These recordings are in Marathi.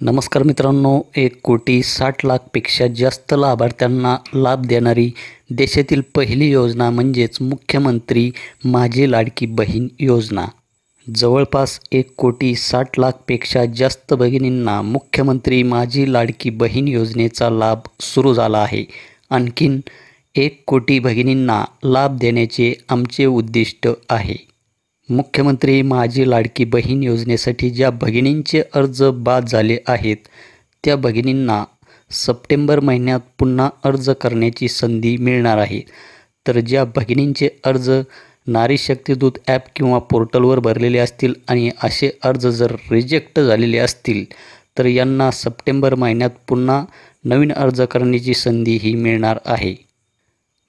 नमस्कार मित्रांनो, 1,60,00,000पेक्षा जास्त लाभार्थ्यांना लाभ देणारी देशातील पहिली योजना म्हणजेच मुख्यमंत्री माझी लाडकी बहीण योजना. जवळपास 1,60,00,000पेक्षा जास्त भगिनींना मुख्यमंत्री माझी लाडकी बहीण योजनेचा लाभ सुरू झाला आहे. आणखीन 1,00,00,000 भगिनींना लाभ देण्याचे आमचे उद्दिष्ट आहे. मुख्यमंत्री माझी लाडकी बहीण योजनेसाठी ज्या भगिनींचे अर्ज बाद झाले आहेत त्या भगिनींना सप्टेंबर महिन्यात पुन्हा अर्ज करण्याची संधी मिळणार आहे. तर ज्या भगिनींचे अर्ज नारी शक्ती दूत ॲप किंवा पोर्टलवर भरलेले असतील आणि असे अर्ज जर रिजेक्ट झालेले असतील तर यांना सप्टेंबर महिन्यात पुन्हा नवीन अर्ज करण्याची संधीही मिळणार आहे.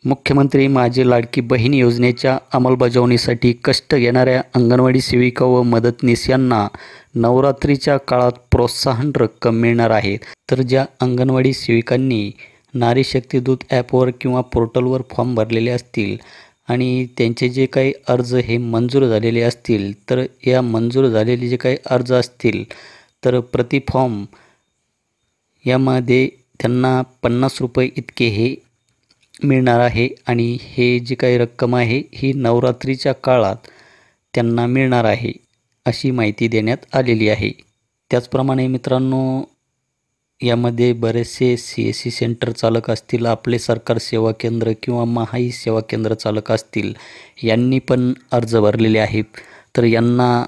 मुख्यमंत्री माझी लाडकी बहीण योजनेच्या अंमलबजावणीसाठी कष्ट घेणाऱ्या अंगणवाडी सेविका व मदतनीस यांना नवरात्रीच्या काळात प्रोत्साहन रक्कम मिळणार आहे. तर ज्या अंगणवाडी सेविकांनी नारी शक्ती दूत ॲपवर किंवा पोर्टलवर फॉर्म भरलेले असतील आणि त्यांचे जे काही अर्ज हे मंजूर झालेले असतील तर या मंजूर झालेले जे काही अर्ज असतील तर प्रति फॉर्म यामध्ये त्यांना 50 रुपये इतके हे मिळणार आहे आणि हे जी काही रक्कम आहे ही नवरात्रीच्या काळात त्यांना मिळणार आहे अशी माहिती देण्यात आलेली आहे. त्याचप्रमाणे मित्रांनो, यामध्ये बरेचसे CSC सेंटर चालक असतील, आपले सरकार सेवा केंद्र किंवा महाई सेवा केंद्र चालक असतील, यांनी पण अर्ज भरलेले आहेत. तर यांना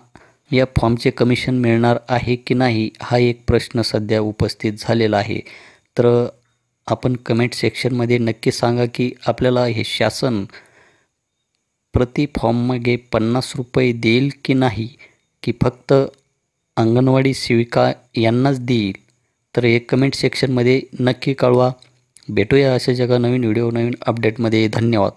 या फॉर्मचे कमिशन मिळणार आहे की नाही हा एक प्रश्न सध्या उपस्थित झालेला आहे. तर आपण कमेंट सेक्शनमध्ये नक्की सांगा की आपल्याला हे शासन प्रति फॉर्ममागे 50 रुपये देईल की नाही, की फक्त अंगणवाडी सेविका यांनाच देईल. तर हे कमेंट सेक्शनमध्ये नक्की कळवा. भेटूया अशा जगा नवीन व्हिडिओ नवीन अपडेटमध्ये. धन्यवाद.